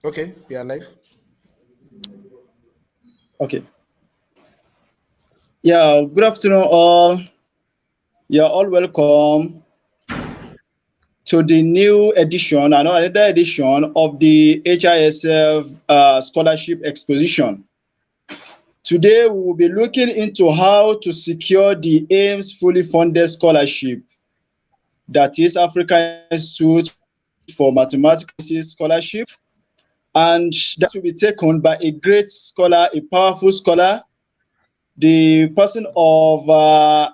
Okay, we are live. Okay. Yeah, good afternoon, all. You're all welcome to the new edition, another edition of the HISF Scholarship Exposition. Today, we will be looking into how to secure the AIMS fully funded scholarship, that is African Institute for Mathematical Sciences Scholarship, and that will be taken by a great scholar, a powerful scholar, the person of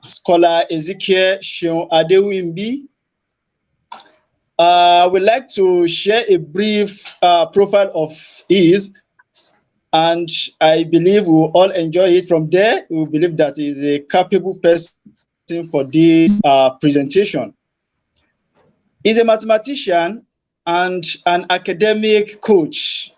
scholar Hezekiah Seun Adewinbi. I would like to share a brief profile of his, and I believe we will all enjoy it. From there, we believe that he is a capable person for this presentation. He's a mathematician and an academic coach.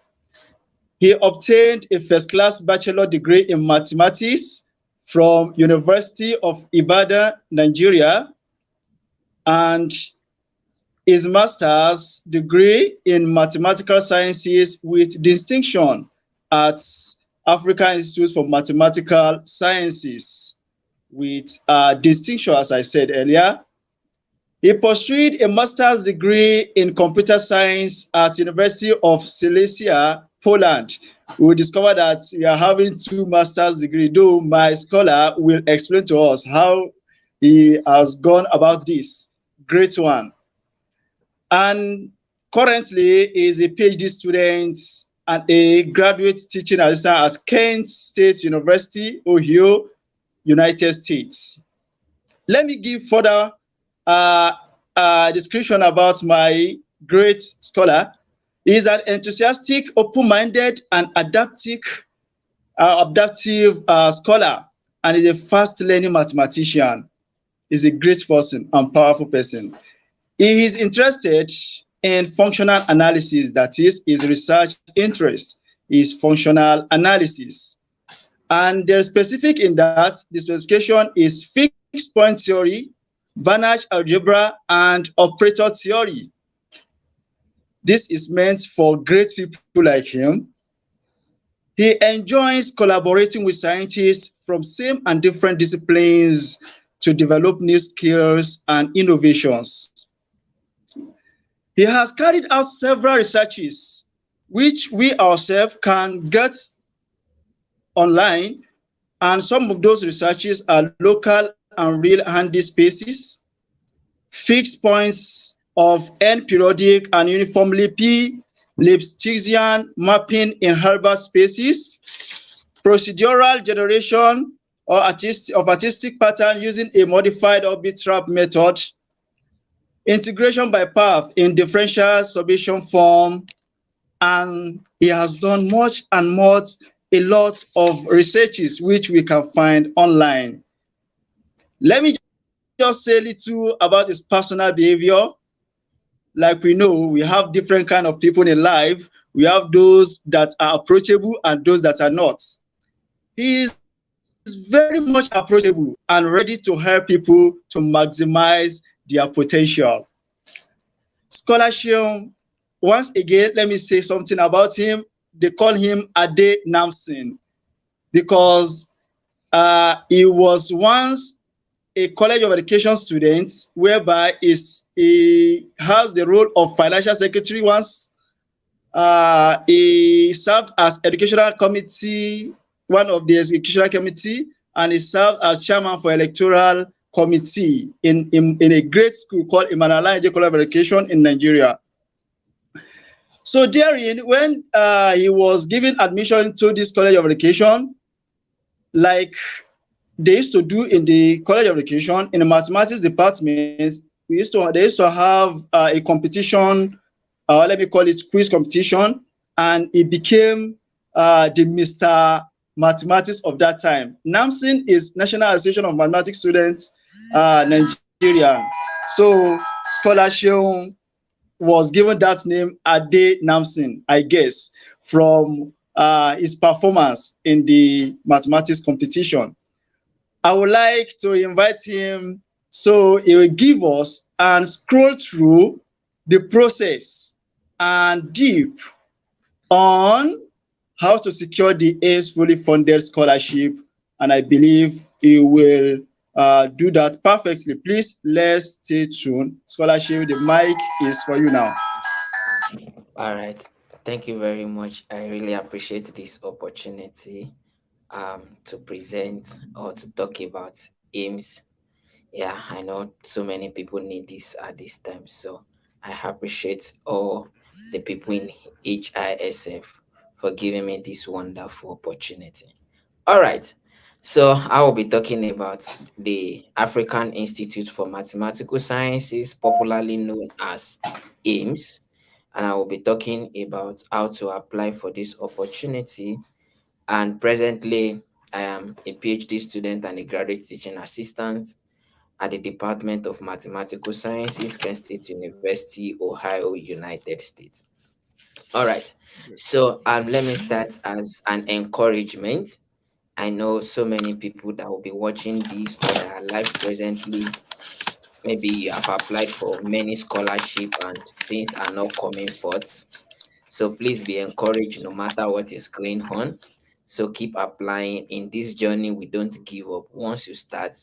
He obtained a first-class bachelor degree in mathematics from University of Ibadan, Nigeria, and his master's degree in mathematical sciences with distinction at African Institute for Mathematical Sciences with distinction, as I said earlier. He pursued a master's degree in computer science at University of Silesia, Poland. We will discover that we are having two master's degrees, though my scholar will explain to us how he has gone about this. Great one. And currently is a PhD student and a graduate teaching assistant at Kent State University, Ohio, United States. Let me give further description about my great scholar. He is an enthusiastic, open-minded, and adaptive scholar, and is a fast-learning mathematician. He's a great person and powerful person. He is interested in functional analysis, that is, his research interest is functional analysis. And the specific in that, the specification is fixed point theory, Banach Algebra, and operator theory. This is meant for great people like him. He enjoys collaborating with scientists from same and different disciplines to develop new skills and innovations. He has carried out several researches, which we ourselves can get online, and some of those researches are local and real handy spaces, fixed points of n-periodic and uniformly p-Lipschitzian mapping in Hilbert spaces, procedural generation of artistic pattern using a modified orbit trap method, integration by path in differential summation form, and he has done much and much, a lot of researches which we can find online. Let me just say a little about his personal behavior. Like we know, we have different kind of people in life. We have those that are approachable and those that are not. He is very much approachable and ready to help people to maximize their potential. Scholarship, once again, let me say something about him. They call him Ade Namsin because he was once a College of Education student, whereby he has the role of financial secretary once. He served as educational committee, one of the educational committee, and he served as chairman for electoral committee in a great school called Emmanuel College of Education in Nigeria. So therein, when he was given admission to this College of Education, like they used to do in the College of Education, in the mathematics department, they used to have a competition, let me call it quiz competition, and he became the Mr. Mathematics of that time. NAMSIN is National Association of Mathematics Students, Nigeria. So scholarship was given that name Ade Namsin, I guess, from his performance in the mathematics competition. I would like to invite him so he will give us and scroll through the process and deep on how to secure the AIMS fully funded scholarship, and I believe he will do that perfectly. Please, let's stay tuned. Scholarship, the mic is for you now. All right. Thank you very much. I really appreciate this opportunity to present or to talk about aims. Yeah, I know so many people need this at this time. So I appreciate all the people in HISF for giving me this wonderful opportunity. All right. So I will be talking about the African Institute for Mathematical Sciences, popularly known as AIMS, and I will be talking about how to apply for this opportunity. And presently, I am a PhD student and a graduate teaching assistant at the Department of Mathematical Sciences, Kent State University, Ohio, United States. All right. So let me start as an encouragement. I know so many people that will be watching this or that are live presently. Maybe you have applied for many scholarship and things are not coming forth. So please be encouraged no matter what is going on. So keep applying. In this journey, we don't give up. Once you start,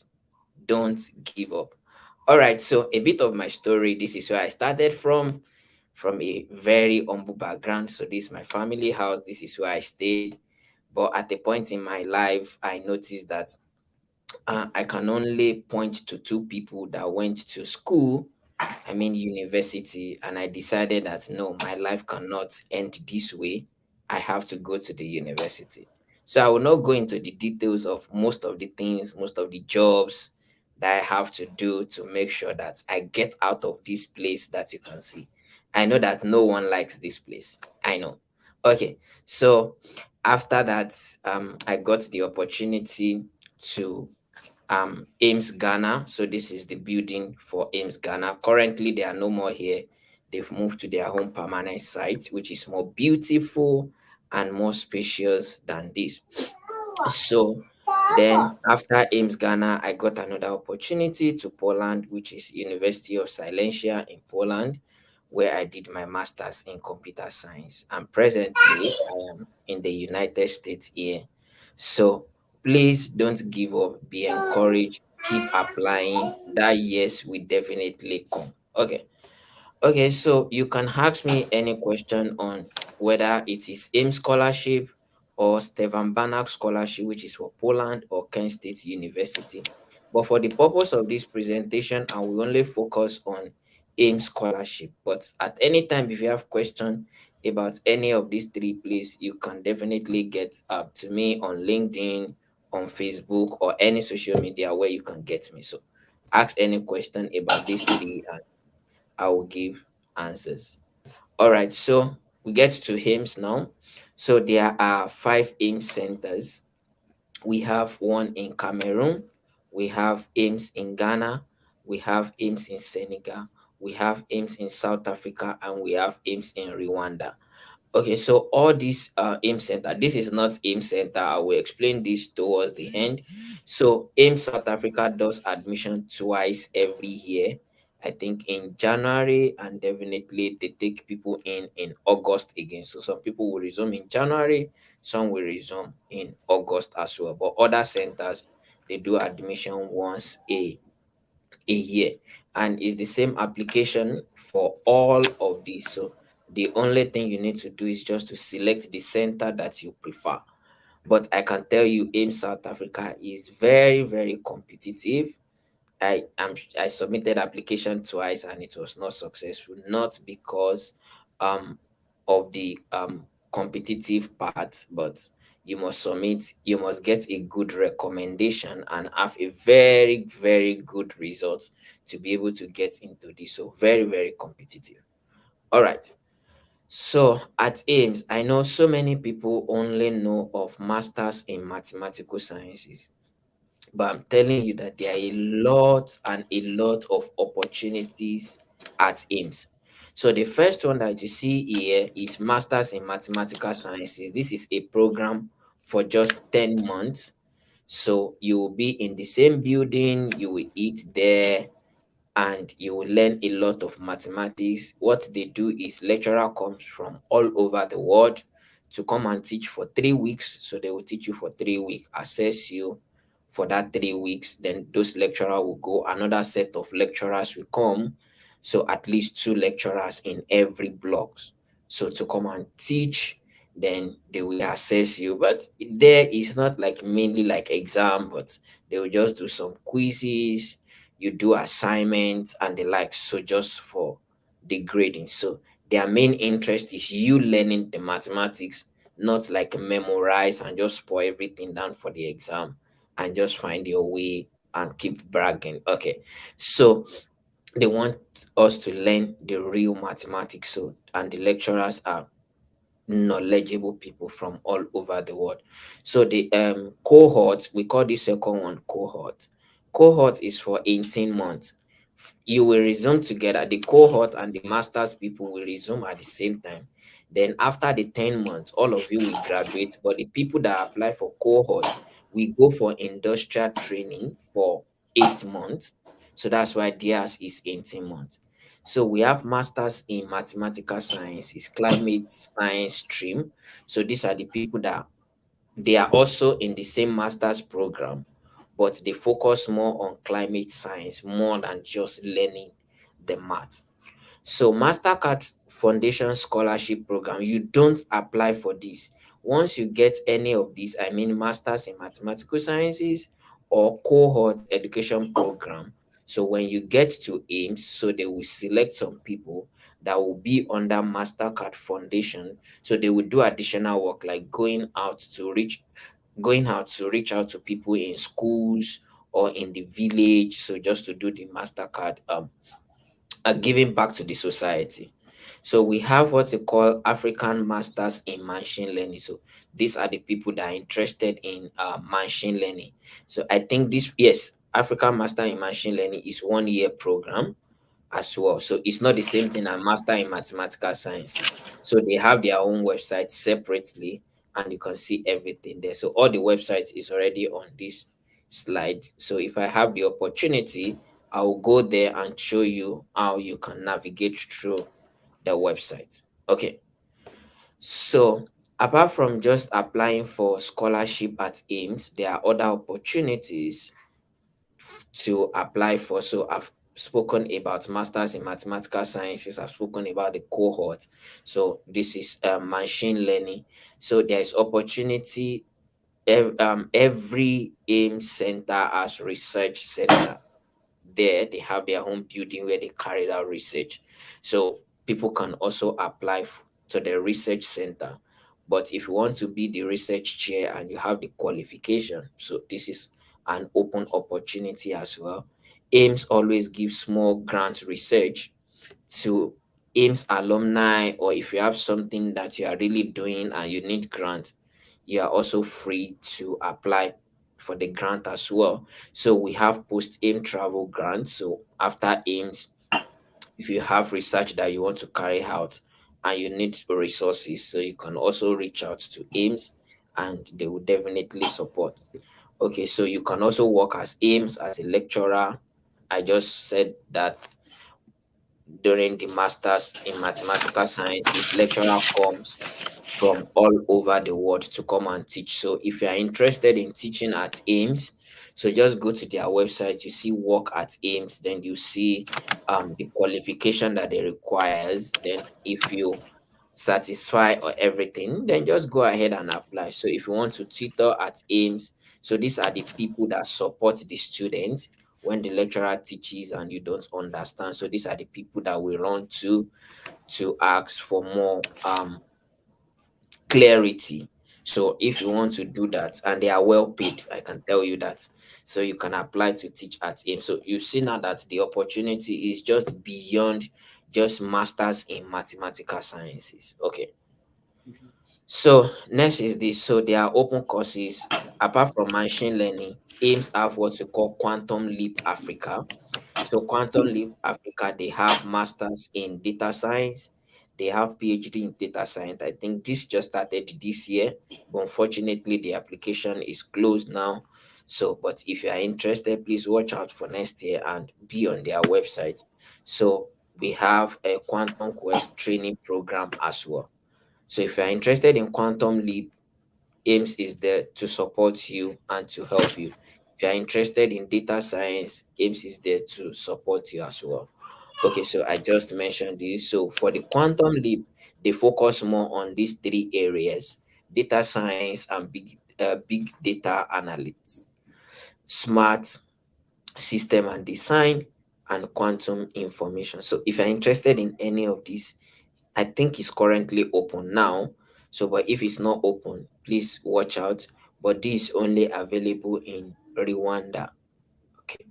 don't give up. All right, so a bit of my story. This is where I started from a very humble background. So this is my family house. This is where I stayed. But at a point in my life, I noticed that I can only point to two people that went to school, I mean university, and I decided that no, my life cannot end this way. I have to go to the university. So I will not go into the details of most of the things, most of the jobs that I have to do to make sure that I get out of this place that you can see. I know that no one likes this place. I know. Okay. So after that, I got the opportunity to Ames Ghana. So this is the building for Ames Ghana. Currently, they are no more here. They've moved to their home permanent site, which is more beautiful and more spacious than this. So then after Ames Ghana, I got another opportunity to Poland, which is University of Silesia in Poland, where I did my master's in computer science. And presently, I am in the United States here. So please don't give up. Be encouraged. Keep applying. That yes will definitely come. Okay. Okay, so you can ask me any question on whether it is AIM scholarship or Stefan Banach scholarship, which is for Poland or Kent State University. But for the purpose of this presentation, I will only focus on AIM scholarship. But at any time, if you have question about any of these three, please, you can definitely get up to me on LinkedIn, on Facebook, or any social media where you can get me. So ask any question about these three I will give answers. All right, so we get to AIMS now. So there are five AIMS centers. We have one in Cameroon, we have AIMS in Ghana, we have AIMS in Senegal, we have AIMS in South Africa, and we have AIMS in Rwanda. Okay, so all these AIM center, this is not AIM center. I will explain this towards the end. So AIM South Africa does admission twice every year. I think in January, and definitely they take people in August again. So some people will resume in January, some will resume in August as well. But other centers they do admission once a year, and it's the same application for all of these. So the only thing you need to do is just to select the center that you prefer. But I can tell you AIM South Africa is very, very competitive. I submitted application twice and it was not successful, not because um of the competitive part, but you must get a good recommendation and have a very, very good result to be able to get into this. So very, very competitive. All right. So at AIMS, I know so many people only know of masters in mathematical sciences, but I'm telling you that there are a lot and a lot of opportunities at AIMS. So the first one that you see here is Masters in Mathematical Sciences. This is a program for just 10 months. So you will be in the same building, you will eat there, and you will learn a lot of mathematics. What they do is lecturer comes from all over the world. to come and teach for 3 weeks. So they will teach you for 3 weeks, assess you for that 3 weeks. Then those lecturer will go. Another set of lecturers will come. So at least two lecturers in every block. So to come and teach, then they will assess you. But there is not like mainly like exam, but they will just do some quizzes, you do assignments and the like. So just for the grading. So their main interest is you learning the mathematics, not like memorize and just spoil everything down for the exam and just find your way and keep bragging. Okay. So they want us to learn the real mathematics. So and the lecturers are knowledgeable people from all over the world. So the cohort, we call this second one cohort. Cohort is for 18 months. You will resume together. The cohort and the master's people will resume at the same time. Then after the 10 months, all of you will graduate. But the people that apply for cohort, we go for industrial training for 8 months. So that's why theirs is 18 months. So we have masters in mathematical sciences, climate science stream. So these are the people that they are also in the same master's program, but they focus more on climate science more than just learning the math. So Mastercard Foundation Scholarship Program, you don't apply for this. Once you get any of these, I mean Masters in Mathematical Sciences or Cohort Education Program. So when you get to AIMS, so they will select some people that will be under Mastercard Foundation. So they will do additional work like going out to reach out to people in schools or in the village. So just to do the Mastercard are giving back to the society. So we have what we call African Masters in Machine Learning. So these are the people that are interested in machine learning. So I think this, yes, African Master in Machine Learning is 1 year program as well. So it's not the same thing as Master in Mathematical Sciences. So they have their own website separately and you can see everything there. So all the websites is already on this slide. So if I have the opportunity, I will go there and show you how you can navigate through the website. Okay. So apart from just applying for scholarship at AIMS, there are other opportunities to apply for. So I've spoken about masters in mathematical sciences. I've spoken about the cohort. So this is machine learning. So there is opportunity. Every AIM center has research center. There they have their own building where they carry out research. So people can also apply to the research center. But if you want to be the research chair and you have the qualification, so this is an open opportunity as well. AIMS always gives small grant research to AIMS alumni, or if you have something that you are really doing and you need grant, you are also free to apply for the grant as well. So we have post AIM travel grants. So after AIMS, if you have research that you want to carry out and you need resources, so you can also reach out to AIMS and they will definitely support. Okay, so you can also work as AIMS as a lecturer. I just said that during the masters in mathematical sciences, lecturer comes from all over the world to come and teach. So if you are interested in teaching at AIMS, so just go to their website, you see work at AIMS, then you see the qualification that they requires. Then if you satisfy or everything, then just go ahead and apply. So if you want to tutor at AIMS, so these are the people that support the students when the lecturer teaches and you don't understand. So these are the people that we run to ask for more clarity. So if you want to do that, and they are well paid, I can tell you that. So you can apply to teach at AIM. So you see now that the opportunity is just beyond just masters in mathematical sciences. Okay. So next is this. So there are open courses. Apart from machine learning, AIMS have what we call Quantum Leap Africa. So Quantum Leap Africa, they have masters in data science. They have PhD in data science. I think this just started this year, but unfortunately the application is closed now. So, but if you are interested, please watch out for next year and be on their website. So we have a Quantum Quest training program as well. So if you are interested in quantum leap, AIMS is there to support you and to help you. If you are interested in data science, AIMS is there to support you as well. Okay, so I just mentioned this. So for the quantum leap, they focus more on these three areas: data science and big data analytics, smart system and design, and quantum information. So if you're interested in any of these, I think it's currently open now. So, but if it's not open, please watch out. But this is only available in Rwanda. Okay.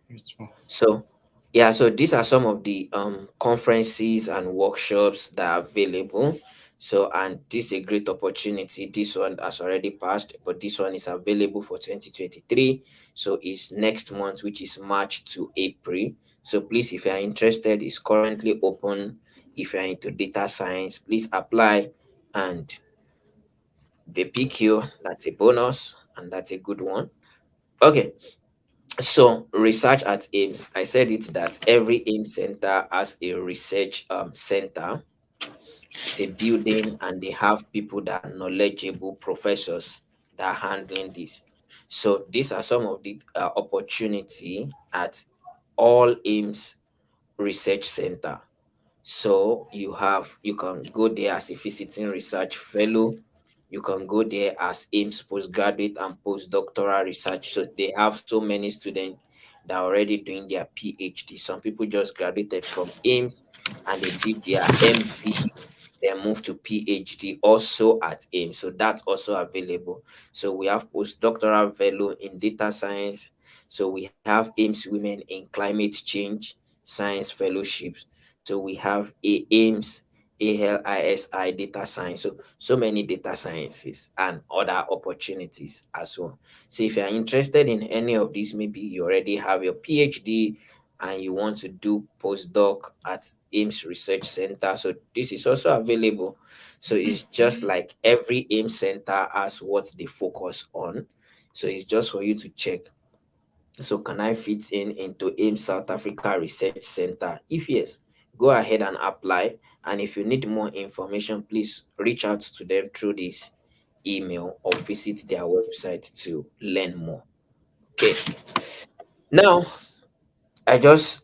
Beautiful. So, yeah, so these are some of the conferences and workshops that are available. So, and this is a great opportunity. This one has already passed, but this one is available for 2023. So, it's next month, which is March to April. So, please, if you are interested, it's currently open. If you are into data science, please apply, and they pick you. That's a bonus, and that's a good one. Okay, so research at AIMS. I said it that every AIMS center has a research center. It's a building, and they have people that are knowledgeable professors that are handling this. So these are some of the opportunity at all AIMS research center. So you can go there as a visiting research fellow. You can go there as AIMS postgraduate and postdoctoral research. So they have so many students that are already doing their PhD. Some people just graduated from AIMS and they did their MV, then moved to PhD also at AIMS. So that's also available. So we have postdoctoral fellow in data science. So we have AIMS women in climate change science fellowships. So we have AIMS, ALISI data science. So many data sciences and other opportunities as well. So if you are interested in any of these, maybe you already have your PhD and you want to do postdoc at AIMS Research Center. So this is also available. So it's just like every AIMS center has what they focus on. So it's just for you to check. So can I fit in into AIMS South Africa Research Center? If yes, go ahead and apply. And if you need more information, please reach out to them through this email or visit their website to learn more. Okay. Now, I just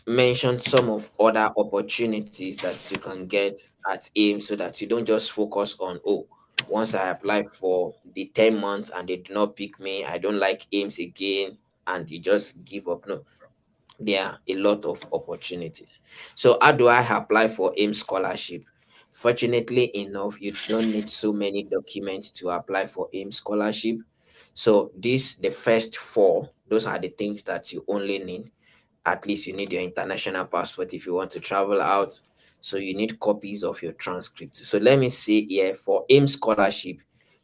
mentioned some of other opportunities that you can get at AIM so that you don't just focus on, oh, once I apply for the 10 months and they do not pick me, I don't like AIMS again, and you just give up. No, there are a lot of opportunities. So how do I apply for AIM scholarship? Fortunately enough, you don't need so many documents to apply for AIM scholarship. So the first four, those are the things that you only need. At least you need your international passport if you want to travel out. So you need copies of your transcript. So let me see here, for AIM scholarship,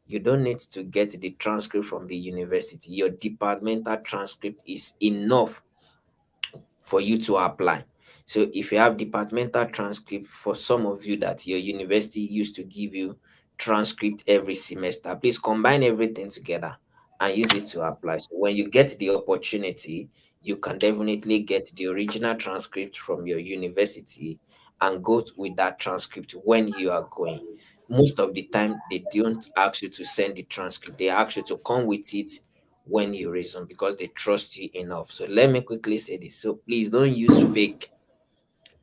you don't need to get the transcript from the university. Your departmental transcript is enough for you to apply. So if you have departmental transcript, for some of you that your university used to give you transcript every semester, please combine everything together and use it to apply. So when you get the opportunity, you can definitely get the original transcript from your university and with that transcript when you are going. Most of the time, they don't ask you to send the transcript, they ask you to come with it when you resume because they trust you enough. So let me quickly say this. So please don't use fake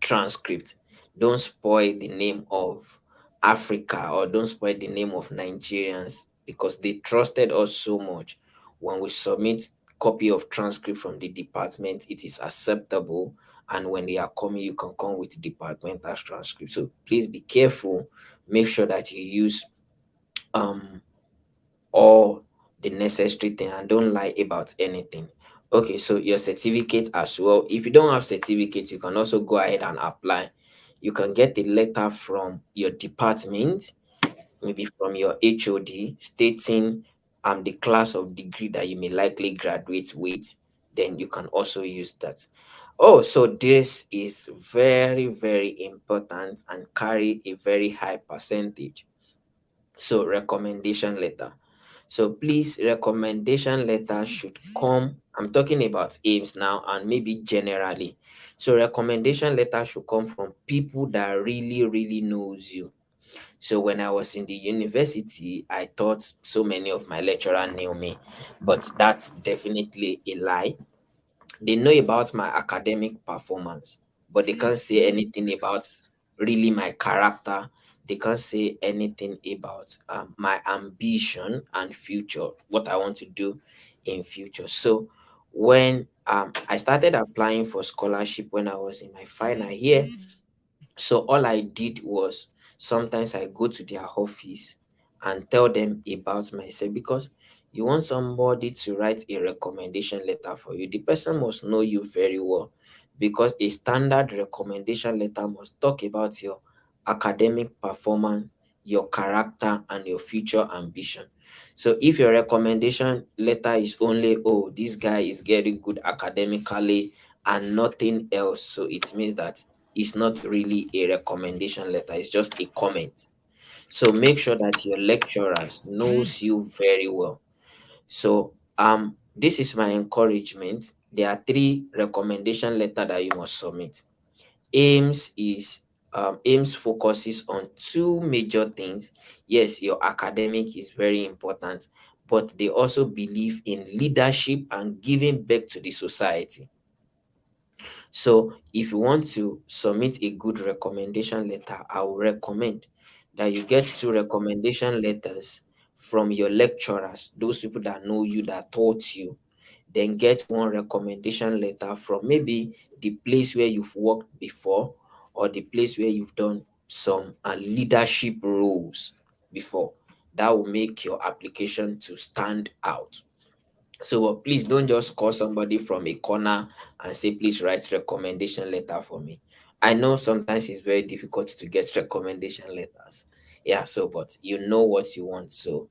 transcript. Don't spoil the name of Africa or don't spoil the name of Nigerians because they trusted us so much. When we submit copy of transcript from the department, it is acceptable. And when they are coming, you can come with departmental transcript. So please be careful. Make sure that you use um all the necessary thing and don't lie about anything. Okay, so your certificate as well. If you don't have certificate, you can also go ahead and apply. You can get a letter from your department, maybe from your HOD, stating the class of degree that you may likely graduate with. Then you can also use that. Oh, so this is very, very important and carry a very high percentage. So recommendation letter. So please, recommendation letter should come. I'm talking about aims now and maybe generally. So recommendation letter should come from people that really, really knows you. So when I was in the university, I thought so many of my lecturer knew me, but that's definitely a lie. They know about my academic performance, but they can't say anything about really my character. They can't say anything about my ambition and future, what I want to do in future. So when I started applying for scholarship when I was in my final year, so all I did was sometimes I go to their office and tell them about myself, because you want somebody to write a recommendation letter for you. The person must know you very well, because a standard recommendation letter must talk about your academic performance, your character, and your future ambition. So if your recommendation letter is only, oh, this guy is very good academically and nothing else, so it means that it's not really a recommendation letter, it's just a comment. So make sure that your lecturers knows you very well. So this is my encouragement. There are three recommendation letter that you must submit. Aims focuses on two major things. Yes, your academic is very important, but they also believe in leadership and giving back to the society. So if you want to submit a good recommendation letter, I will recommend that you get two recommendation letters from your lecturers, those people that know you, that taught you. Then get one recommendation letter from maybe the place where you've worked before, or the place where you've done some leadership roles before. That will make your application to stand out. So please don't just call somebody from a corner and say, please write recommendation letter for me. I know sometimes it's very difficult to get recommendation letters. Yeah, so but you know what you want. So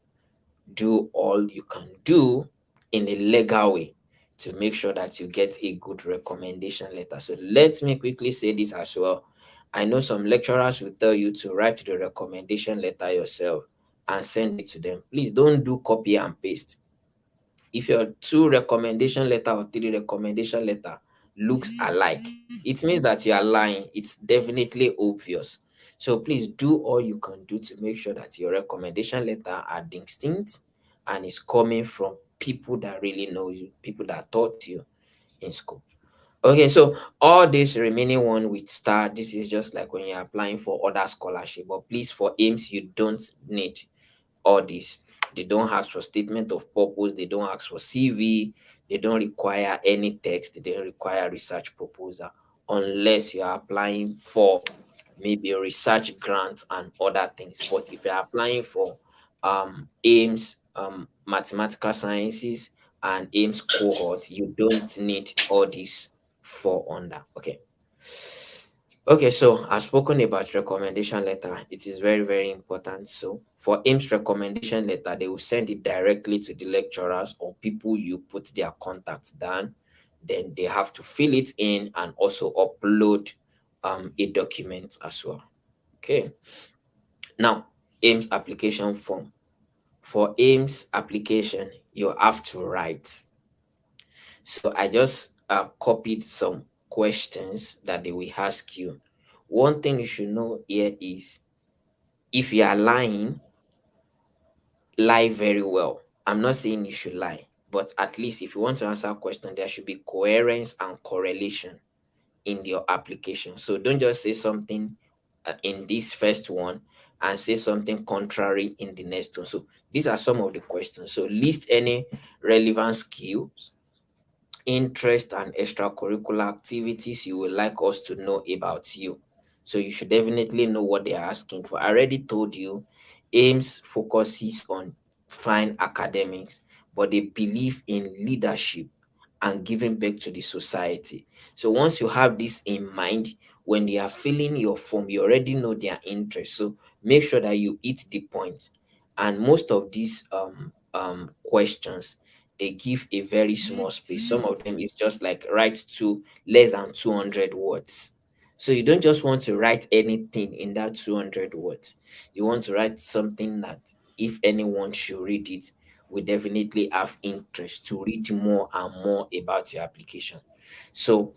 do all you can do in a legal way to make sure that you get a good recommendation letter. So let me quickly say this as well. I know some lecturers will tell you to write the recommendation letter yourself and send it to them. Please don't do copy and paste. If your two recommendation letter or three recommendation letter looks alike, it means that you are lying. It's definitely obvious. So please do all you can do to make sure that your recommendation letter are distinct and is coming from people that really know you, people that taught you in school. Okay, so all this remaining one with star, this is just like when you're applying for other scholarship. But please, for aims, you don't need all this. They don't ask for statement of purpose, they don't ask for CV, they don't require any text, they don't require research proposal, unless you are applying for maybe a research grant and other things. But if you're applying for aims, mathematical sciences and aims cohort, you don't need all this for under. Okay. Okay, so I've spoken about recommendation letter. It is very, very important. So for AIMS recommendation letter, they will send it directly to the lecturers or people you put their contacts down. Then they have to fill it in and also upload a document as well. Okay. Now, AIMS application form. For AIMS application, you have to write. So I just copied some questions that they will ask you. One thing you should know here is, if you are lying, lie very well. I'm not saying you should lie, but at least if you want to answer a question, there should be coherence and correlation in your application. So don't just say something in this first one and say something contrary in the next one. So these are some of the questions. So list any relevant skills, interest, and extracurricular activities you would like us to know about you. So you should definitely know what they're asking for. I already told you, AIMS focuses on fine academics, but they believe in leadership and giving back to the society. So once you have this in mind, when they are filling your form, you already know their interest. So make sure that you hit the point. And most of these questions, they give a very small space. Some of them is just like write to less than 200 words. So you don't just want to write anything in that 200 words. You want to write something that if anyone should read it will definitely have interest to read more and more about your application. So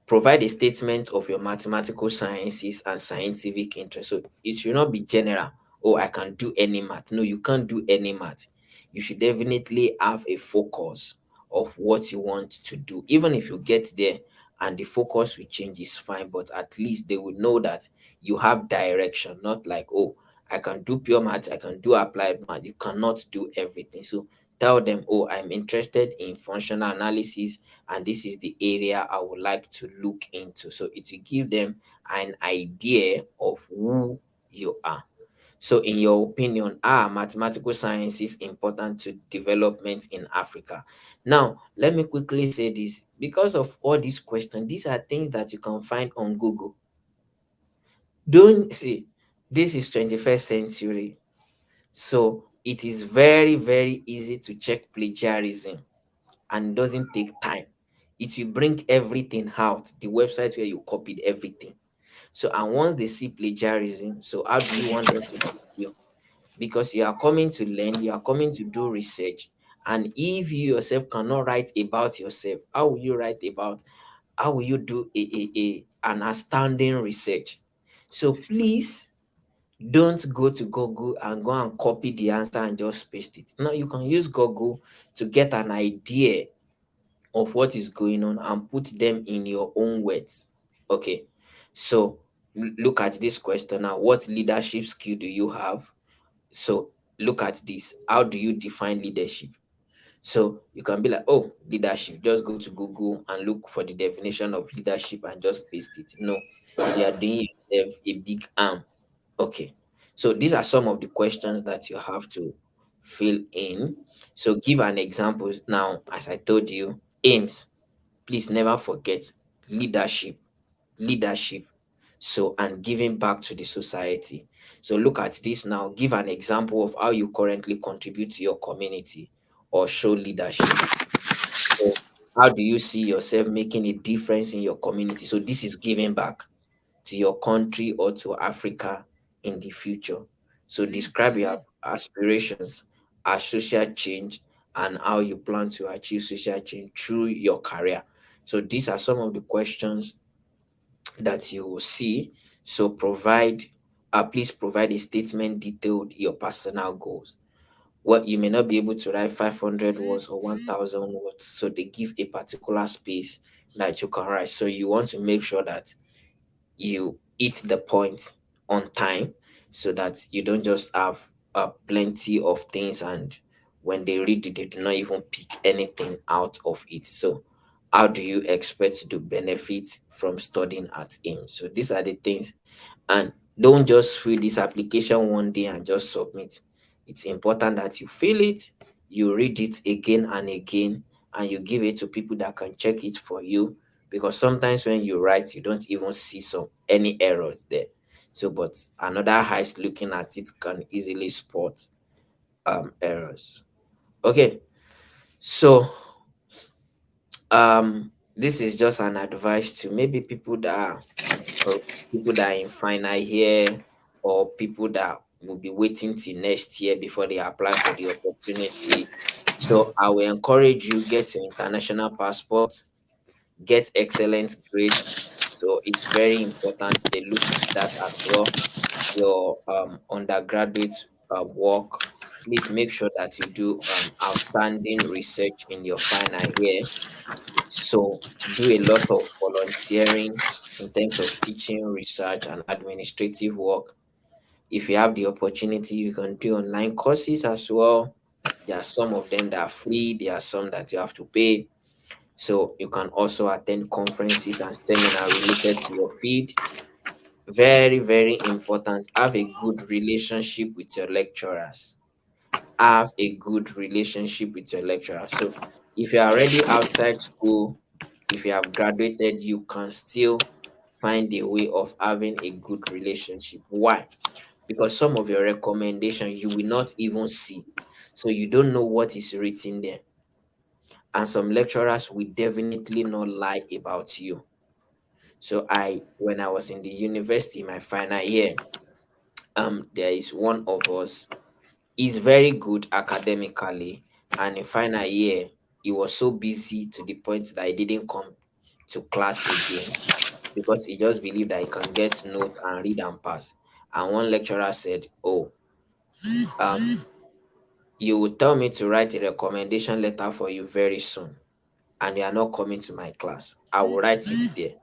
provide a statement of your mathematical sciences and scientific interest. So it should not be general. Oh, I can do any math. No, you can't do any math. You should definitely have a focus of what you want to do. Even if you get there and the focus will change, is fine, but at least they will know that you have direction, not like, oh, I can do pure math, I can do applied math. You cannot do everything. So tell them, oh, I'm interested in functional analysis and this is the area I would like to look into. So it will give them an idea of who you are. So, in your opinion, are mathematical sciences important to development in Africa? Now, let me quickly say this because of all these questions, these are things that you can find on Google. Don't see, this is 21st century. So, it is very, very easy to check plagiarism and doesn't take time. It will bring everything out, the website where you copied everything. So, and once they see plagiarism, so how do you want them to pick you? Because you are coming to learn, you are coming to do research. And if you yourself cannot write about yourself, how will you write about, how will you do an astounding research? So please don't go to Google and go and copy the answer and just paste it. Now you can use Google to get an idea of what is going on and put them in your own words. Okay. So look at this question now. What leadership skill do you have? So look at this. How do you define leadership? So you can be like, oh, leadership. Just go to Google and look for the definition of leadership and just paste it. No, you are doing yourself a big harm. Okay. So these are some of the questions that you have to fill in. So give an example now, as I told you, aims. Please never forget leadership, leadership. So, and giving back to the society. So, look at this now. Give an example of how you currently contribute to your community or show leadership. So, how do you see yourself making a difference in your community? So, this is giving back to your country or to Africa in the future. So, describe your aspirations as social change and how you plan to achieve social change through your career. So, these are some of the questions that you will see. So please provide a statement detailed your personal goals. What you may not be able to write 500 words or 1,000 words, so they give a particular space that you can write. So you want to make sure that you hit the point on time so that you don't just have plenty of things and when they read it, they do not even pick anything out of it. So how do you expect to benefit from studying at AIM? So these are the things. And don't just fill this application one day and just submit. It's important that you fill it, you read it again and again, and you give it to people that can check it for you, because sometimes when you write you don't even see some any errors there. So but another eyes looking at it can easily spot errors. Okay, so this is just an advice to maybe people that are people that are in final year or people that will be waiting till next year before they apply for the opportunity. So I will encourage you, get your international passport, get excellent grades. So it's very important they look at that as well. Your undergraduate work, please make sure that you do outstanding research in your final year. So do a lot of volunteering in terms of teaching, research, and administrative work. If you have the opportunity, you can do online courses as well. There are some of them that are free, there are some that you have to pay. So you can also attend conferences and seminars related to your field. Very, very important. Have a good relationship with your lecturers. Have a good relationship with your lecturer. So if you're already outside school, if you have graduated, you can still find a way of having a good relationship. Why? Because some of your recommendations you will not even see. So you don't know what is written there. And some lecturers will definitely not lie about you. So when I was in the university, my final year, there is one of us. He's very good academically, and in final year, he was so busy to the point that he didn't come to class again because he just believed that he can get notes and read and pass. And one lecturer said, "Oh, um, you will tell me to write a recommendation letter for you very soon, and you are not coming to my class. I will write it there.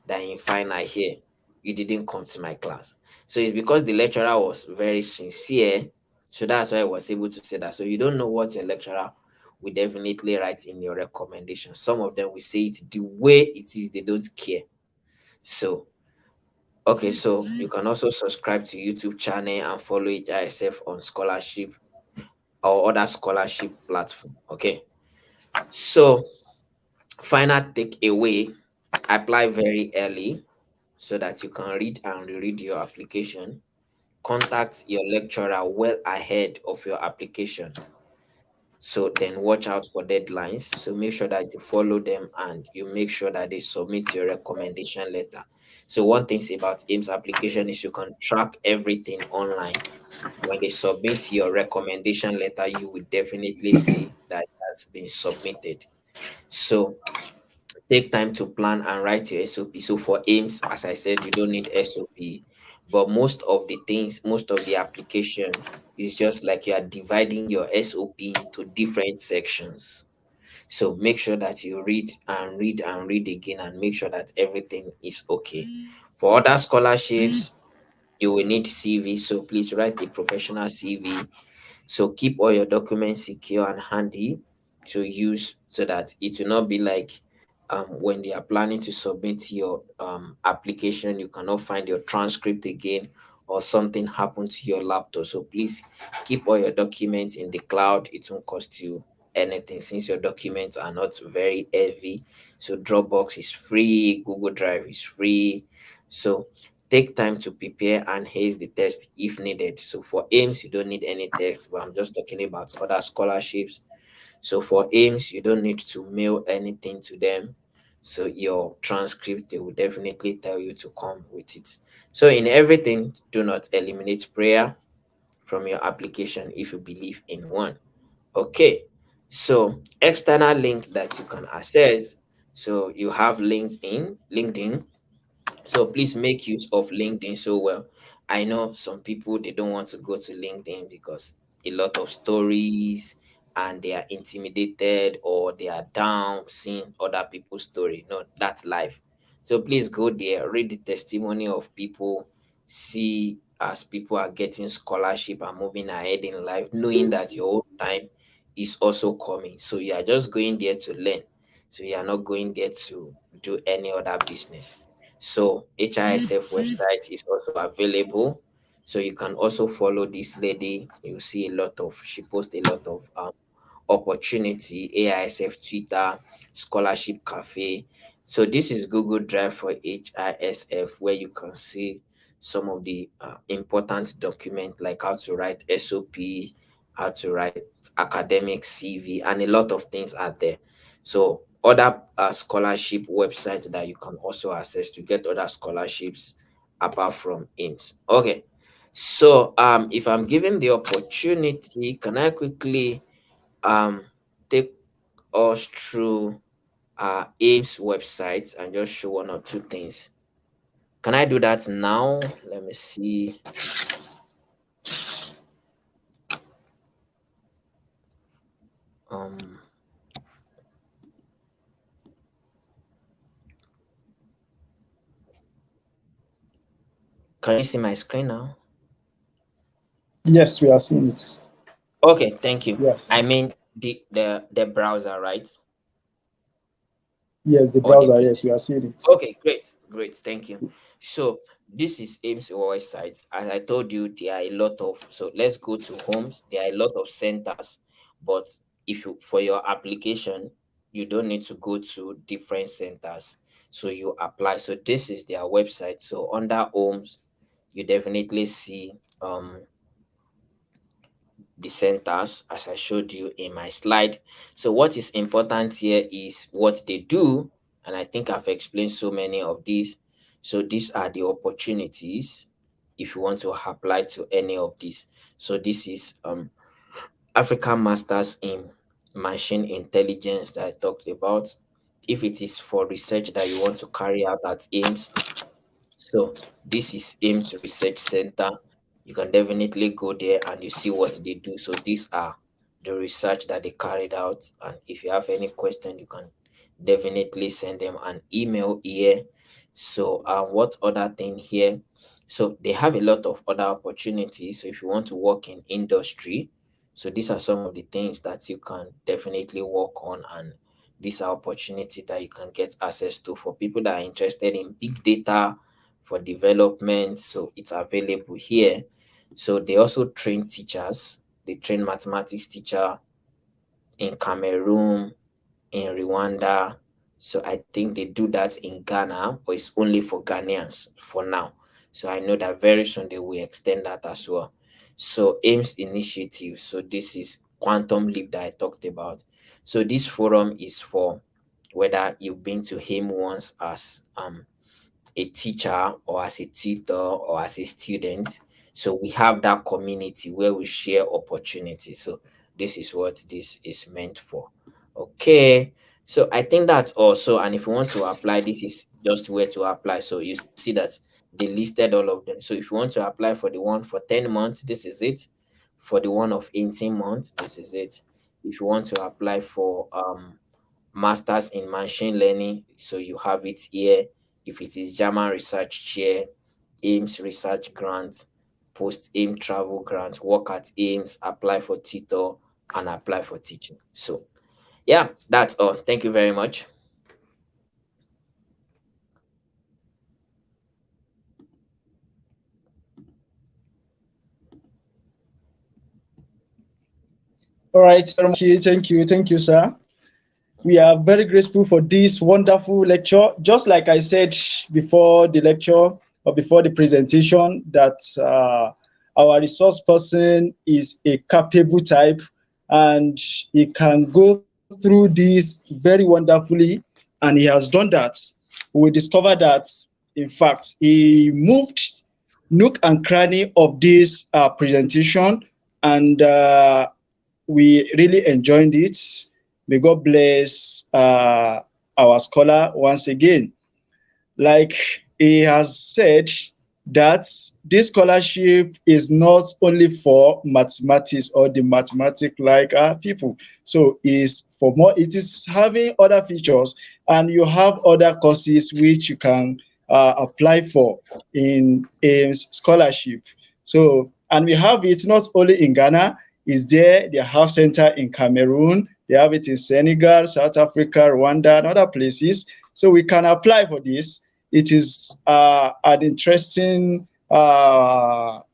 That in final year, you didn't come to my class." So it's because the lecturer was very sincere. So that's why I was able to say that. So you don't know what your lecturer will definitely write in your recommendation. Some of them will say it the way it is, they don't care. So okay, so you can also subscribe to YouTube channel and follow HISF on scholarship or other scholarship platform. Okay. So final takeaway, apply very early so that you can read and reread your application. Contact your lecturer well ahead of your application. So then watch out for deadlines. So make sure that you follow them and you make sure that they submit your recommendation letter. So one thing about AIMS application is you can track everything online. When they submit your recommendation letter, you will definitely see that it has been submitted. So take time to plan and write your SOP. So for AIMS, as I said, you don't need SOP, but most of the things, most of the application is just like you are dividing your SOP into different sections. So make sure that you read and read and read again and make sure that everything is okay. For other scholarships, you will need CV. So please write a professional CV, so keep all your documents secure and handy to use so that it will not be like when they are planning to submit your application, you cannot find your transcript again or something happened to your laptop. So please keep all your documents in the cloud. It won't cost you anything since your documents are not very heavy. So Dropbox is free, Google Drive is free. So take time to prepare and haze the test if needed. So for AIMS, you don't need any text, but I'm just talking about other scholarships. So for AIMS, you don't need to mail anything to them. So your transcript, they will definitely tell you to come with it. So in everything, do not eliminate prayer from your application if you believe in one. Okay. So external link that you can access. So you have LinkedIn, so please make use of LinkedIn so well. I know some people they don't want to go to LinkedIn because a lot of stories and they are intimidated or they are down seeing other people's story. No, that's life. So please go there, read the testimony of people, see as people are getting scholarship and moving ahead in life, knowing that your own time is also coming. So you are just going there to learn. So you are not going there to do any other business. So HISF website is also available. So you can also follow this lady. You see a lot of she posts a lot of opportunity, AISF Twitter, Scholarship Cafe. So this is Google Drive for HISF where you can see some of the important documents like how to write SOP, how to write academic CV, and a lot of things are there. So other scholarship websites that you can also access to get other scholarships apart from AIMS. Okay. So if I'm given the opportunity, can I quickly um take us through AIMS website and just show one or two things? Can I do that now? Let me see. Um can you see my screen now? Yes, we are seeing it. Okay, thank you. Yes. I mean the browser, right? Yes, the Or the browser. PC. Yes, we are seeing it. Okay, great, great, thank you. So this is AIMS website. As I told you, there are a lot of, so let's go to homes. There are a lot of centers, but if you for your application, you don't need to go to different centers. So you apply. So this is their website. So under homes, you definitely see the centers as I showed you in my slide. So what is important here is what they do, and I think I've explained so many of these. So these are the opportunities. if you want to apply to any of these. So this is African Masters in Machine Intelligence that I talked about. If it is for research that you want to carry out at AIMS, so this is AIMS Research Center. You can definitely go there and you see what they do. So these are the research that they carried out. And if you have any question, you can definitely send them an email here. So what other thing here? So they have a lot of other opportunities. So if you want to work in industry, so these are some of the things that you can definitely work on, and these are opportunities that you can get access to for people that are interested in big data for development. So it's available here. So they also train teachers. They train mathematics teacher in Cameroon, in Rwanda. So I think they do that in Ghana, but it's only for Ghanaians for now. So I know that very soon they will extend that as well. So AIMS initiative. So this is Quantum Leap that I talked about. So this forum is for whether you've been to him once as a teacher or as a tutor or as a student. So we have that community where we share opportunities. So this is what this is meant for. Okay. So I think that's also, and if you want to apply, this is just where to apply. So you see that they listed all of them. So if you want to apply for the one for 10 months, this is it. For the one of 18 months, this is it. If you want to apply for masters in machine learning, so you have it here. If it is German research chair, AIMS research grant, post AIM travel grant, work at AIMS, apply for tutor, and apply for teaching. So yeah, that's all. Thank you very much. All right, thank you, sir. We are very grateful for this wonderful lecture. Just like I said before the lecture or before the presentation, that our resource person is a capable type and he can go through this very wonderfully, and he has done that. We discovered that, in fact, he moved nook and cranny of this presentation, and we really enjoyed it. May God bless our scholar once again. Like he has said, that this scholarship is not only for mathematics or the mathematic like people. So is for more, it is having other features, and you have other courses which you can apply for in AIMS scholarship. So, and we have it not only in Ghana, is there, they have center in Cameroon, they have it in Senegal, South Africa, Rwanda, and other places. So we can apply for this. It is an interesting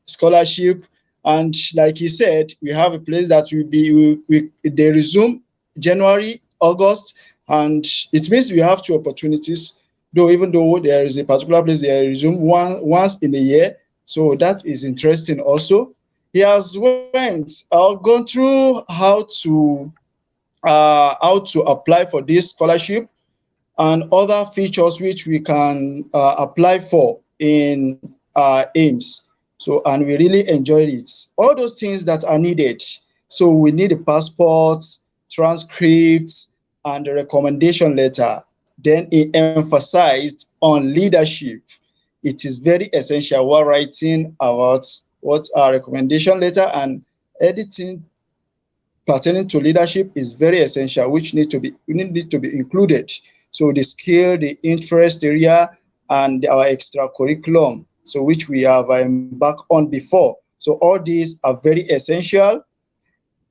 scholarship, and like he said, we have a place that will be they resume January, August, and it means we have two opportunities. Though even though there is a particular place they resume once in a year, so that is interesting. Also, he has gone through how to apply for this scholarship and other features which we can apply for in AIMS. So, and we really enjoyed it. All those things that are needed. So we need a passport, transcripts, and a recommendation letter. Then he emphasized on leadership. It is very essential while writing about what's our recommendation letter, and editing pertaining to leadership is very essential, which need to be included. So the skill, the interest area, and our extra curriculum, so which we have embarked on before. So all these are very essential.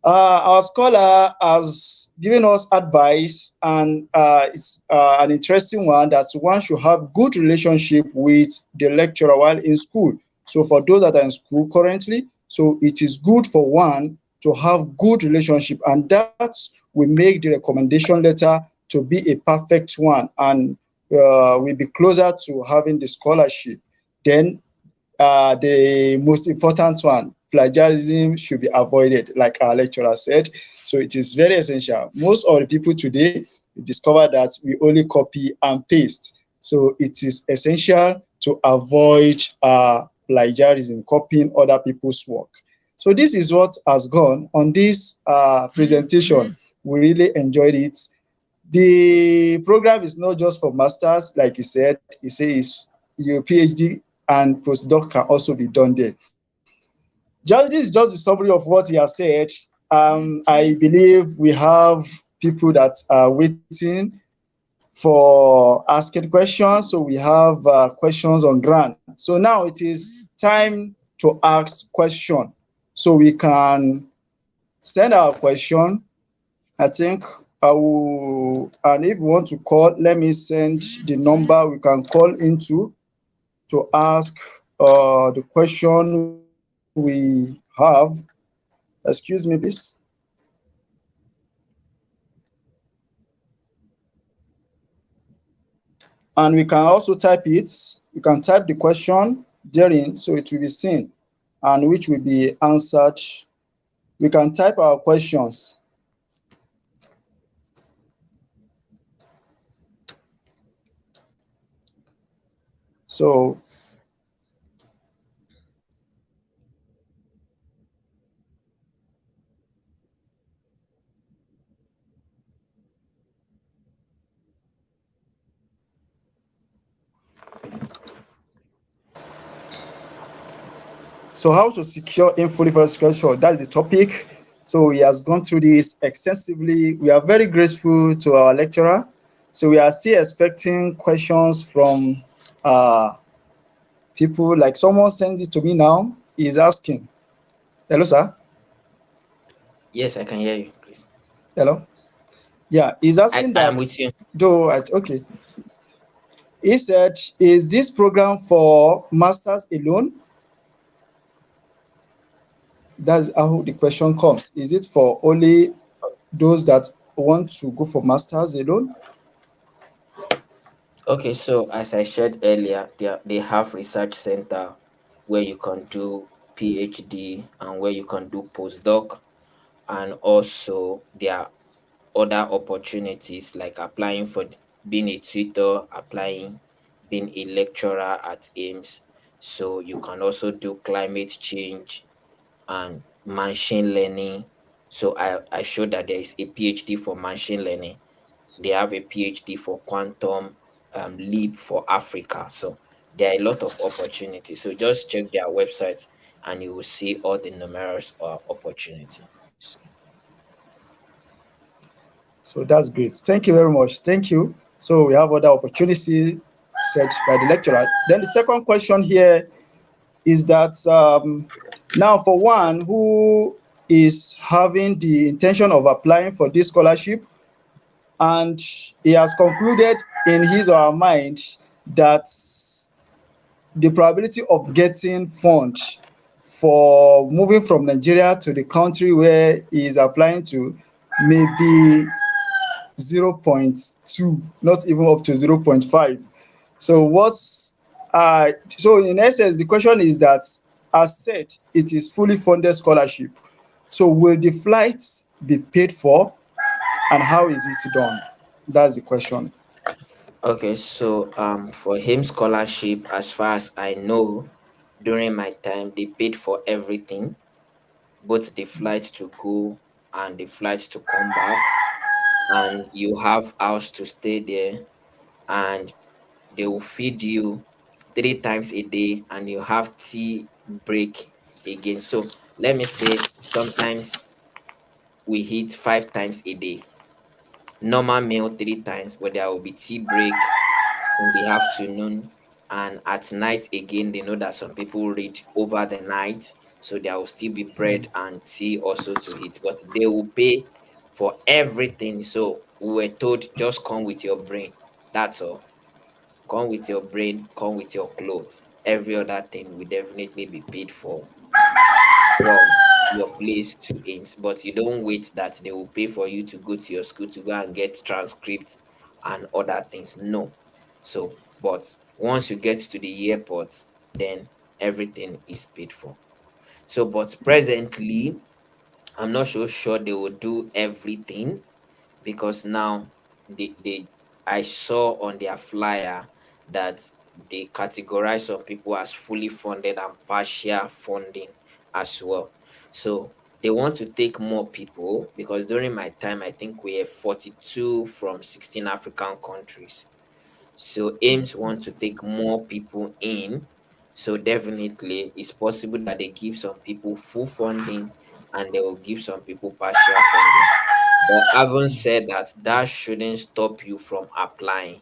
Our scholar has given us advice, and it's an interesting one, that one should have good relationship with the lecturer while in school. So for those that are in school currently, so it is good for one to have good relationship, and that will make the recommendation letter to be a perfect one, and we'll be closer to having the scholarship. Then the most important one, plagiarism should be avoided, like our lecturer said. So it is very essential. Most of the people today discover that we only copy and paste. So it is essential to avoid plagiarism, copying other people's work. So this is what has gone on this presentation. We really enjoyed it. The program is not just for masters, like he said. He says your PhD and postdoc can also be done there. This is just the summary of what he has said. I believe we have people that are waiting for asking questions. So we have questions on ground. So now it is time to ask question. So we can send our question. I think I will, and if you want to call, let me send the number we can call into to ask the question we have. Excuse me, please. And we can also type it. You can type the question therein, so it will be seen and which will be answered. We can type our questions. So how to secure info reference schedule, that is the topic. So he has gone through this extensively. We are very grateful to our lecturer. So we are still expecting questions from people. Like someone sent it to me now. He is asking. Hello, sir. Yes, I can hear you, please. Hello. Yeah, he's asking I that. am with you. Though, okay. He said, is this program for masters alone? That's how the question comes. Is it for only those that want to go for masters alone? Okay, so as I shared earlier, they have research center where you can do PhD and where you can do postdoc, and also there are other opportunities like applying for being a tutor, applying being a lecturer at AIMS. So you can also do climate change and machine learning. So I showed that there is a PhD for machine learning. They have a PhD for quantum leap for Africa. So there are a lot of opportunities. So just check their websites and you will see all the numerous opportunities. So that's great. Thank you very much. Thank you. So we have other opportunity set by the lecturer. Then the second question here is that now for one who is having the intention of applying for this scholarship, and he has concluded in his or her mind that the probability of getting funds for moving from Nigeria to the country where he is applying to may be 0.2, not even up to 0.5. So so in essence, the question is that, as said, it is fully funded scholarship. So will the flights be paid for, and how is it done? That's the question. Okay, so for him scholarship, as far as I know, during my time they paid for everything, both the flight to go and the flight to come back, and you have house to stay there, and they will feed you 3 times a day, and you have tea break again. So let me say sometimes we eat 5 times a day, normal meal 3 times, but there will be tea break in the afternoon, and at night again. They know that some people read over the night, so there will still be bread and tea also to eat, but they will pay for everything. So we were told, just come with your brain, that's all. Come with your brain, come with your clothes. Every other thing will definitely be paid for from your place to Ames, but you don't wait that they will pay for you to go to your school to go and get transcripts and other things. No. So, but once you get to the airport, then everything is paid for. So, but presently, I'm not so sure they will do everything, because now they I saw on their flyer that they categorize some people as fully funded and partial funding as well. So they want to take more people because during my time, I think we have 42 from 16 African countries. So AIMS want to take more people in. So definitely it's possible that they give some people full funding and they will give some people partial funding. But having said that, that shouldn't stop you from applying.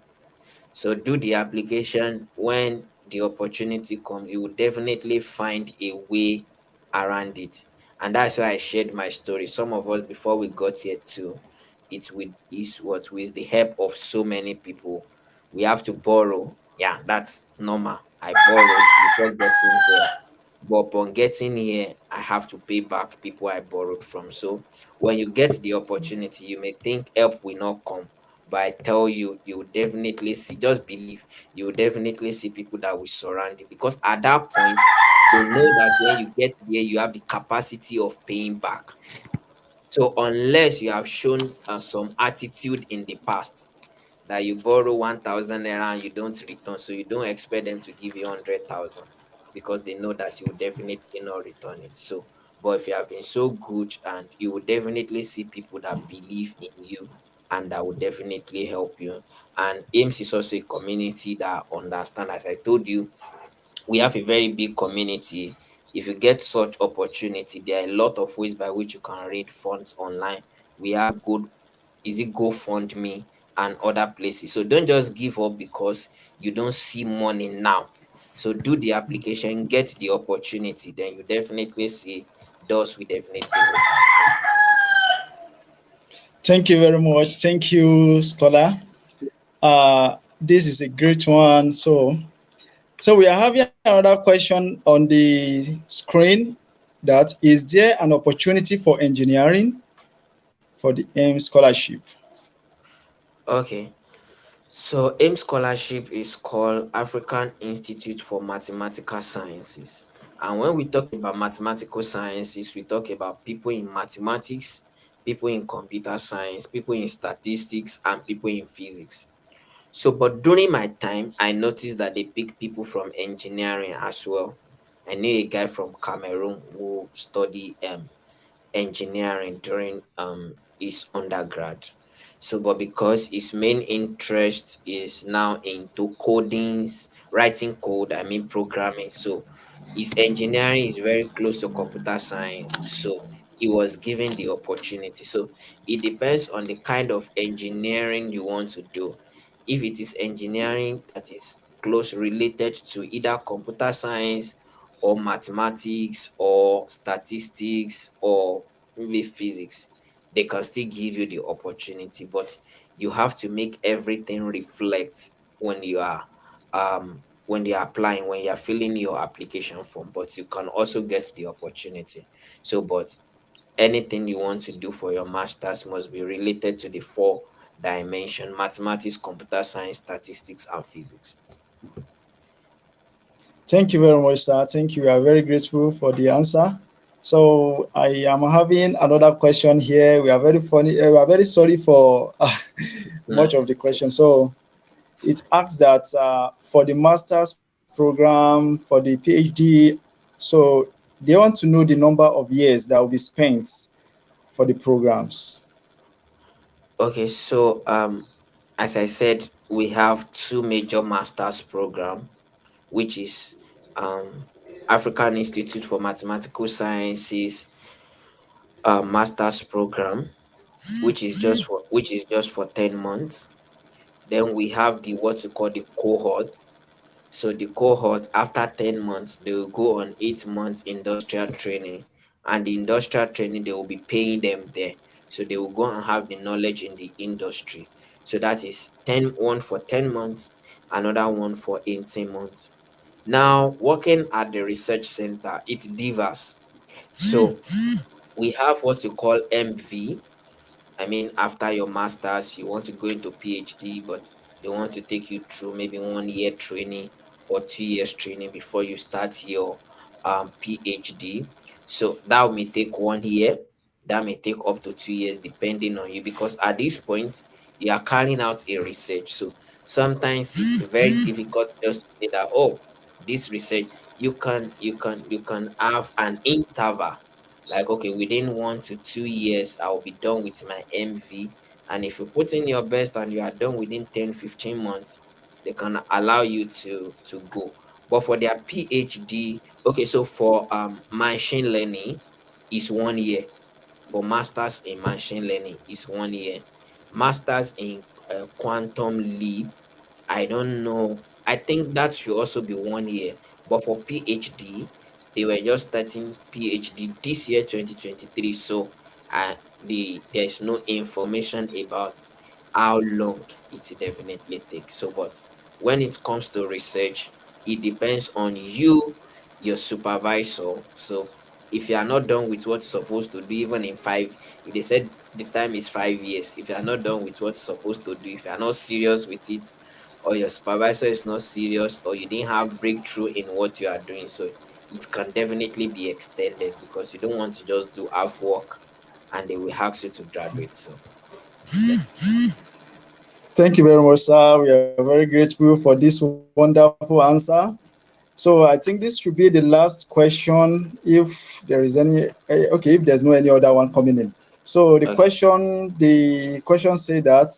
So do the application. When the opportunity comes, you will definitely find a way around it. And that's why I shared my story. Some of us before we got here too, it's with is what with the help of so many people. We have to borrow. Yeah, that's normal. I borrowed before getting here. But upon getting here, I have to pay back people I borrowed from. So when you get the opportunity, you may think help will not come. But I tell you, you will definitely see, just believe, you will definitely see people that will surround you. Because at that point, they know that when you get there, you have the capacity of paying back. So unless you have shown some attitude in the past, that you borrow 1,000 naira and you don't return, so you don't expect them to give you 100,000 because they know that you will definitely not return it. So, but if you have been so good, and you will definitely see people that believe in you and that will definitely help you. And AIMS is also a community that understand, as I told you, we have a very big community. If you get such opportunity, there are a lot of ways by which you can raise funds online. We have good, is it GoFundMe and other places. So don't just give up because you don't see money now. So do the application, get the opportunity, then you definitely see doors will definitely open. Thank you very much. Thank you, scholar. This is a great one. So we are having another question on the screen. That is there an opportunity for engineering for the AIM scholarship? Okay. So AIM scholarship is called African Institute for Mathematical Sciences. And when we talk about mathematical sciences, we talk about people in mathematics, people in computer science, people in statistics, and people in physics. So, but during my time, I noticed that they pick people from engineering as well. I knew a guy from Cameroon who studied engineering during his undergrad. So, but because his main interest is now into codings, writing code, I mean programming. So his engineering is very close to computer science. So he was given the opportunity. So it depends on the kind of engineering you want to do. If it is engineering that is close related to either computer science or mathematics or statistics or maybe physics, they can still give you the opportunity, but you have to make everything reflect when you are when you're applying, when you're filling your application form, but you can also get the opportunity. So but anything you want to do for your masters must be related to the four dimension: mathematics, computer science, statistics, and physics. Thank you very much, sir. Thank you. We are very grateful for the answer. So I am having another question here. We are very funny. We are very sorry for No, much of it's the okay. question. So It's it fine. asks that for the master's program, for the PhD, so they want to know the number of years that will be spent for the programs. Okay, so as I said, we have two major masters program, which is African Institute for Mathematical Sciences master's program, which is just for 10 months. Then we have the what you call the cohort. So the cohort, after 10 months, they will go on 8 months industrial training, and the industrial training they will be paying them there. So they will go and have the knowledge in the industry. So that is one for 10 months, another one for 18 months. Now, working at the research center, it differs. So we have what you call MV. I mean, after your master's, you want to go into PhD, but they want to take you through maybe 1 year training or 2 years training before you start your PhD. So that may take 1 year, that may take up to 2 years, depending on you, because at this point, you are carrying out a research. So sometimes it's very difficult just to say that, oh, this research, you can have an interval, like, okay, within 1 to 2 years I will be done with my MV. And if you put in your best and you are done within 10-15 months, they can allow you to go. But for their PhD, okay, so for machine learning is 1 year. For masters in machine learning is 1 year. Masters in quantum leap, I don't know. I think that should also be 1 year. But for PhD, they were just starting PhD this year, 2023. So there's no information about how long it will definitely take. So, but when it comes to research, it depends on you, your supervisor. So if you are not done with what you're supposed to do, even in five, if they said the time is 5 years, if you are not done with what you're supposed to do, if you are not serious with it, or your supervisor is not serious, or you didn't have breakthrough in what you are doing, so it can definitely be extended, because you don't want to just do half work and they will ask you to graduate. So yeah. Thank you very much, sir. We are very grateful for this wonderful answer. So I think this should be the last question. If there is any, okay, if there's no any other one coming in. So Okay. the question say that,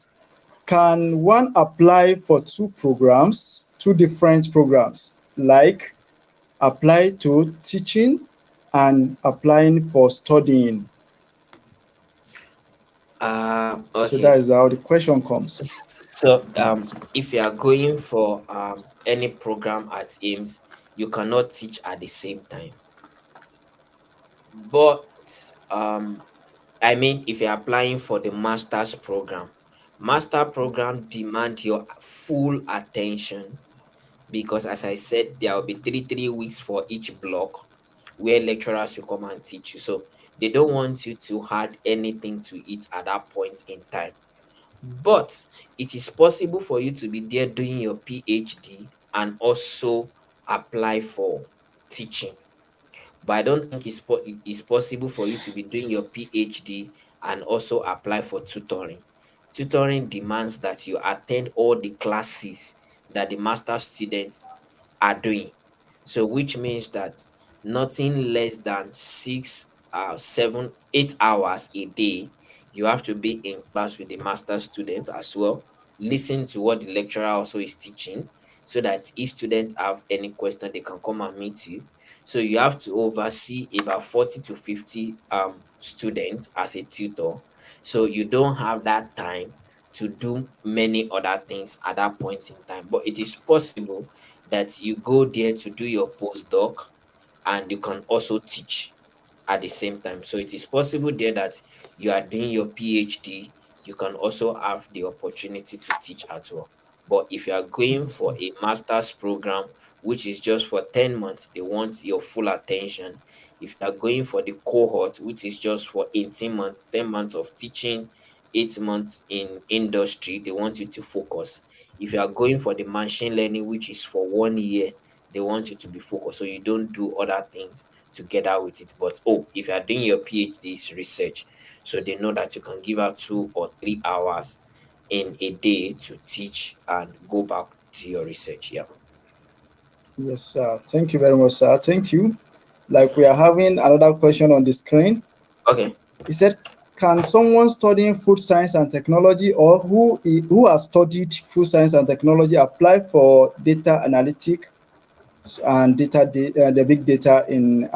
can one apply for two different programs, like apply to teaching and applying for studying? So that Okay. is how the question comes. So if you are going for any program at AIMS, you cannot teach at the same time. But um I mean, if you're applying for the master's program, master program demand your full attention, because, as I said, there will be 3 weeks for each block where lecturers will come and teach you. So they don't want you to add anything to it at that point in time. But it is possible for you to be there doing your PhD and also apply for teaching. But I don't think it's possible for you to be doing your PhD and also apply for tutoring. Tutoring demands that you attend all the classes that the master students are doing. So which means that nothing less than 7, 8 hours a day, you have to be in class with the master student as well. Listen to what the lecturer also is teaching, so that if students have any question, they can come and meet you. So you have to oversee about 40 to 50 students as a tutor. So you don't have that time to do many other things at that point in time. But it is possible that you go there to do your postdoc and you can also teach at the same time. So it is possible there that you are doing your PhD, you can also have the opportunity to teach as well. But if you are going for a master's program, which is just for 10 months, they want your full attention. If you are going for the cohort, which is just for 18 months, 10 months of teaching, 8 months in industry, they want you to focus. If you are going for the machine learning, which is for 1 year, they want you to be focused, so you don't do other things together with it. But oh, if you are doing your PhD's research, so they know that you can give out 2 or 3 hours in a day to teach and go back to your research. Yeah. Yes, sir. Thank you very much, sir. Thank you. Like, we are having another question on the screen. Okay. He said, can someone studying food science and technology, or who has studied food science and technology, apply for data analytics and the big data in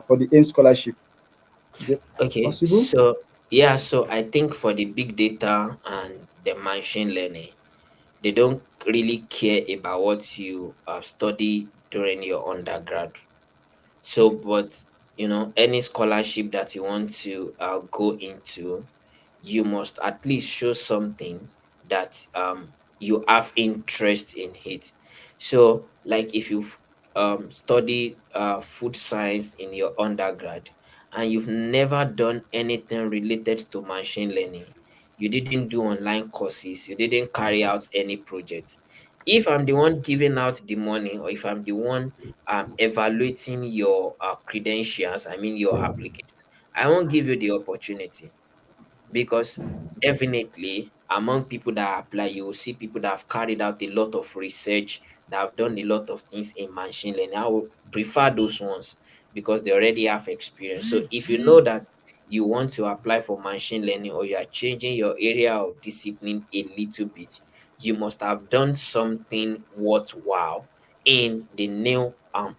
for the AIM scholarship? Is it Okay. possible? So I think for the big data and the machine learning, they don't really care about what you study during your undergrad. So, but any scholarship that you want to go into, you must at least show something that you have interest in it. So, like if you've studied food science in your undergrad and you've never done anything related to machine learning, you didn't do online courses, you didn't carry out any projects. If I'm the one giving out the money, or if I'm the one evaluating your credentials, I mean your application, I won't give you the opportunity, because definitely among people that apply, you will see people that have carried out a lot of research, that have done a lot of things in machine learning. I will prefer those ones because they already have experience. So if you know that you want to apply for machine learning, or you are changing your area of discipline a little bit, you must have done something worthwhile in the new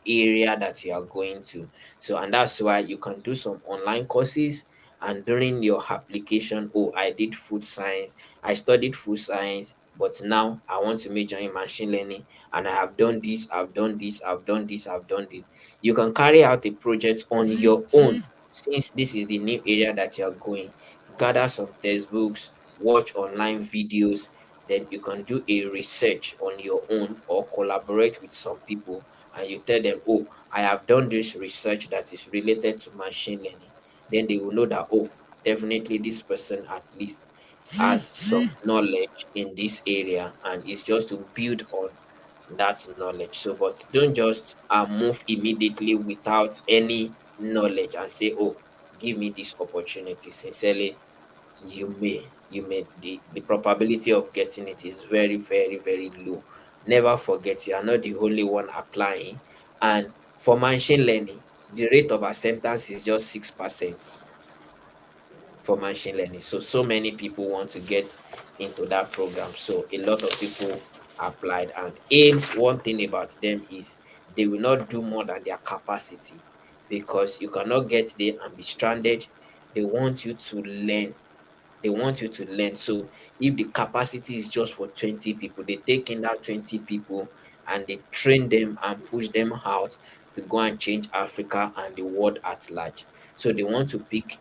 area that you are going to. So, and that's why you can do some online courses. And during your application, oh, I did food science, I studied food science, but now I want to major in machine learning, and I have done this, I've done this, I've done this, I've done this. You can carry out a project on your own, since this is the new area that you're going. Gather some textbooks, watch online videos, then you can do a research on your own, or collaborate with some people, and you tell them, oh, I have done this research that is related to machine learning. Then they will know that, oh, definitely this person at least has some knowledge in this area, and it's just to build on that knowledge. So, but don't just move immediately without any knowledge and say, oh, give me this opportunity. Sincerely, you may the probability of getting it is very, very, very low. Never forget, you are not the only one applying. And for machine learning, the rate of acceptance is just 6% for machine learning. So many people want to get into that program. So a lot of people applied. And aims, one thing about them is they will not do more than their capacity, because you cannot get there and be stranded. They want you to learn. They want you to learn. So if the capacity is just for 20 people, they take in that 20 people and they train them and push them out to go and change Africa and the world at large. So they want to pick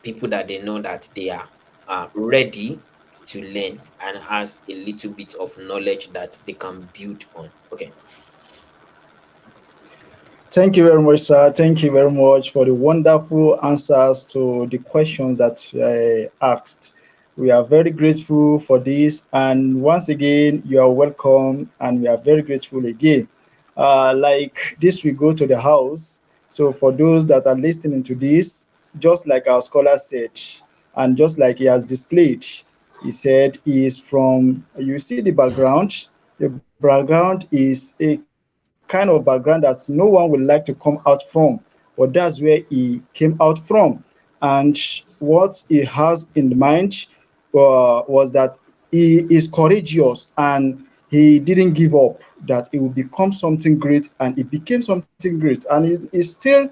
people that they know that they are ready to learn and has a little bit of knowledge that they can build on. Okay. Thank you very much, sir. Thank you very much for the wonderful answers to the questions that I asked. We are very grateful for this. And once again, you are welcome, and we are very grateful again. Like this, we go to the house. So, for those that are listening to this, just like our scholar said, and just like he has displayed, he said he is from, you see the background. The background is a kind of background that no one would like to come out from, but that's where he came out from. And what he has in mind was that he is courageous, and he didn't give up, that he will become something great, and it became something great, and it is still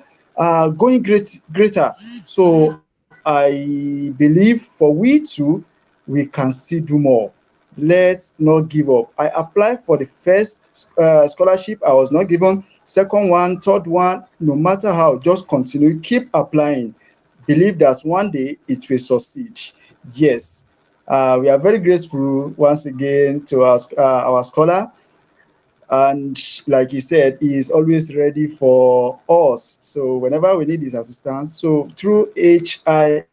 going greater. So I believe for we too, we can still do more. Let's not give up. I applied for the first scholarship, I was not given. Second one, third one, no matter how, just continue, keep applying. Believe that one day it will succeed. Yes. We are very grateful once again to our scholar. And like he said, he is always ready for us. So whenever we need his assistance, so through HISF,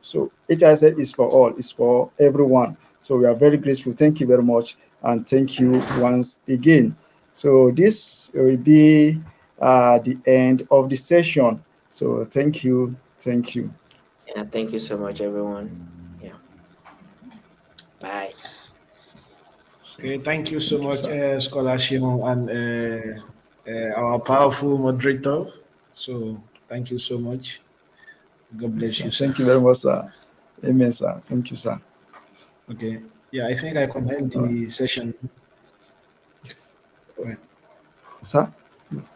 so HISF is for all, it's for everyone. So we are very grateful. Thank you very much, and thank you once again. So this will be the end of the session. So thank you, thank you. Yeah, thank you so much, everyone. Yeah. Bye. Okay, thank you so Thank you, much, sir. Scholarship, and our powerful moderator. So, thank you so much. God Yes, bless sir. you, sir. Thank you very much, sir. Amen, sir. Thank you, sir. Okay. Yeah, I think I can end Uh, the session. Right. sir. Yes.